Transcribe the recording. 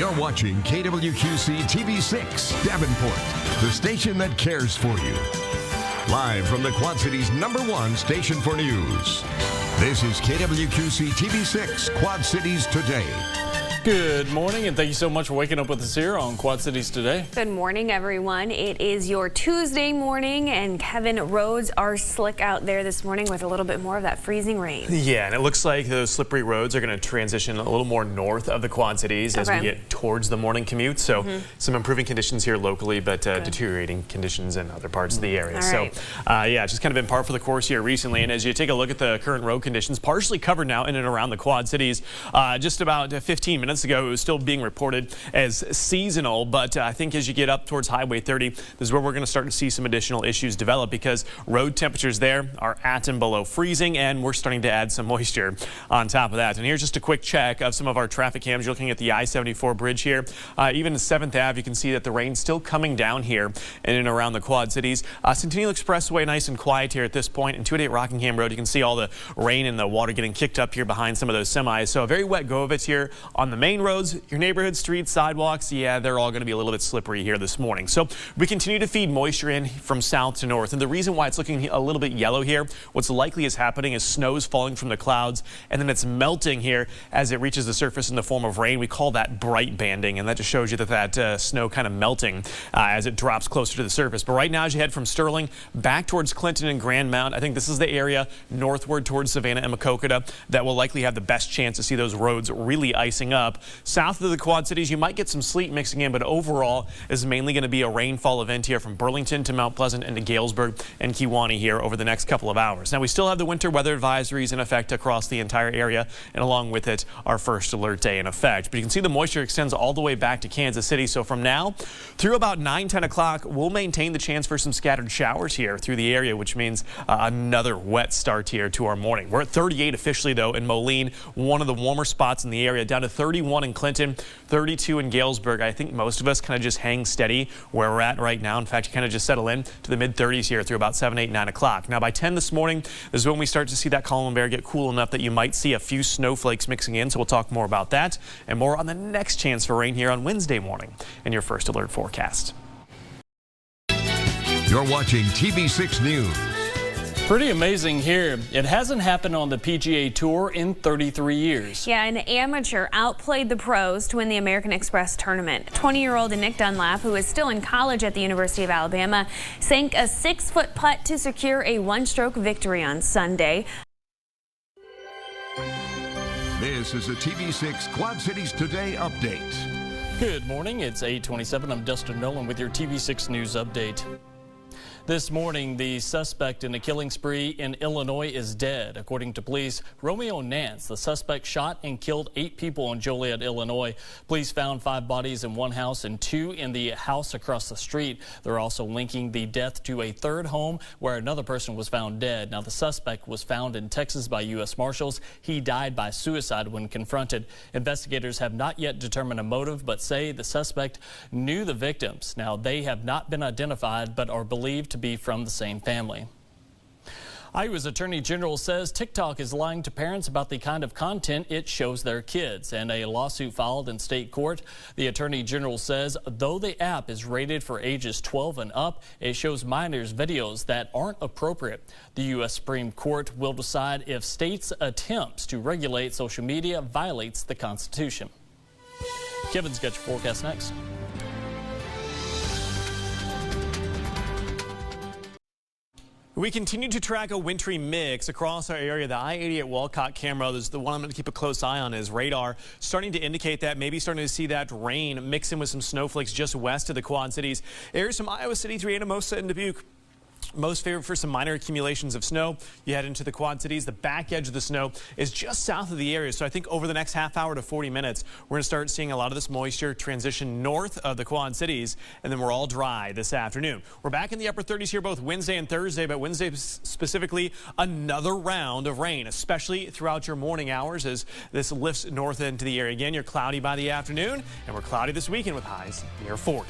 You're watching KWQC TV6, Davenport, the station that cares for you. Live from the Quad Cities' #1 station for news. This is KWQC TV6, Quad Cities Today. Good morning, and thank you so much for waking up with us here on Quad Cities Today. Good morning, everyone. It is your Tuesday morning, and Kevin, roads are slick out there this morning with a little bit more of that freezing rain. Yeah, and it looks like those slippery roads are going to transition a little more north of the Quad Cities as we get towards the morning commute. So some improving conditions here locally, but deteriorating conditions in other parts of the area. So yeah, just kind of been par for the course here recently. And as you take a look at the current road conditions, partially covered now in and around the Quad Cities. Just about 15 minutes ago, it was still being reported as seasonal, but I think as you get up towards Highway 30, this is where we're going to start to see some additional issues develop because road temperatures there are at and below freezing, and we're starting to add some moisture on top of that. And here's just a quick check of some of our traffic cams. You're looking at the I-74 bridge here. Even the 7th Ave, you can see that the rain's still coming down here in and around the Quad Cities. Centennial Expressway, nice and quiet here at this point. And 288 Rockingham Road, you can see all the rain and the water getting kicked up here behind some of those semis. So a very wet go of it here on the main roads. Your neighborhood streets, sidewalks, yeah, they're all going to be a little bit slippery here this morning. So we continue to feed moisture in from south to north. And the reason why it's looking a little bit yellow here, what's likely is happening is snow's falling from the clouds and then it's melting here as it reaches the surface in the form of rain. We call that bright banding, and that just shows you that snow kind of melting as it drops closer to the surface. But right now, as you head from Sterling back towards Clinton and Grand Mount, I think this is the area northward towards Savannah and Maquoketa that will likely have the best chance to see those roads really icing up. South of the Quad Cities, you might get some sleet mixing in, but overall is mainly going to be a rainfall event here from Burlington to Mount Pleasant and to Galesburg and Kewanee here over the next couple of hours. Now, we still have the winter weather advisories in effect across the entire area, and along with it, our first alert day in effect. But you can see the moisture extends all the way back to Kansas City. So from now through about 9-10 o'clock, we'll maintain the chance for some scattered showers here through the area, which means another wet start here to our morning. We're at 38 officially, though, in Moline, one of the warmer spots in the area, down to 31 in Clinton, 32 in Galesburg. I think most of us kind of just hang steady where we're at right now. In fact, you kind of just settle in to the mid-30s here through about 7, 8, 9 o'clock. Now, by 10 this morning, this is when we start to see that column bear get cool enough that you might see a few snowflakes mixing in. So we'll talk more about that and more on the next chance for rain here on Wednesday morning in your first alert forecast. You're watching TV6 News. Pretty amazing here. It hasn't happened on the PGA Tour in 33 years. Yeah, an amateur outplayed the pros to win the American Express tournament. 20-year-old Nick Dunlap, who is still in college at the University of Alabama, sank a 6-foot putt to secure a one-stroke victory on Sunday. This is a TV6 Quad Cities Today update. Good morning. It's 8:27. I'm Dustin Nolan with your TV6 News update. This morning, the suspect in a killing spree in Illinois is dead. According to police, Romeo Nance, the suspect, shot and killed 8 people in Joliet, Illinois. Police found 5 bodies in one house and 2 in the house across the street. They're also linking the death to a third home where another person was found dead. Now, the suspect was found in Texas by U.S. Marshals. He died by suicide when confronted. Investigators have not yet determined a motive, but say the suspect knew the victims. Now, they have not been identified, but are believed to be from the same family. Iowa's Attorney General says TikTok is lying to parents about the kind of content it shows their kids, and a lawsuit filed in state court. The Attorney General says though the app is rated for ages 12 and up, it shows minors videos that aren't appropriate. The U.S. Supreme Court will decide if states' attempts to regulate social media violates the Constitution. Kevin's got your forecast next. We continue to track a wintry mix across our area. The I-80 at Walcott camera, this is the one I'm going to keep a close eye on, is radar starting to indicate that, maybe starting to see that rain mix in with some snowflakes just west of the Quad Cities. Areas from Iowa City through Anamosa and Dubuque. Most favored for some minor accumulations of snow. You head into the Quad Cities. The back edge of the snow is just south of the area. So I think over the next half hour to 40 minutes, we're going to start seeing a lot of this moisture transition north of the Quad Cities, and then we're all dry this afternoon. We're back in the upper 30s here both Wednesday and Thursday, but Wednesday specifically another round of rain, especially throughout your morning hours as this lifts north into the area. Again, you're cloudy by the afternoon, and we're cloudy this weekend with highs near 40.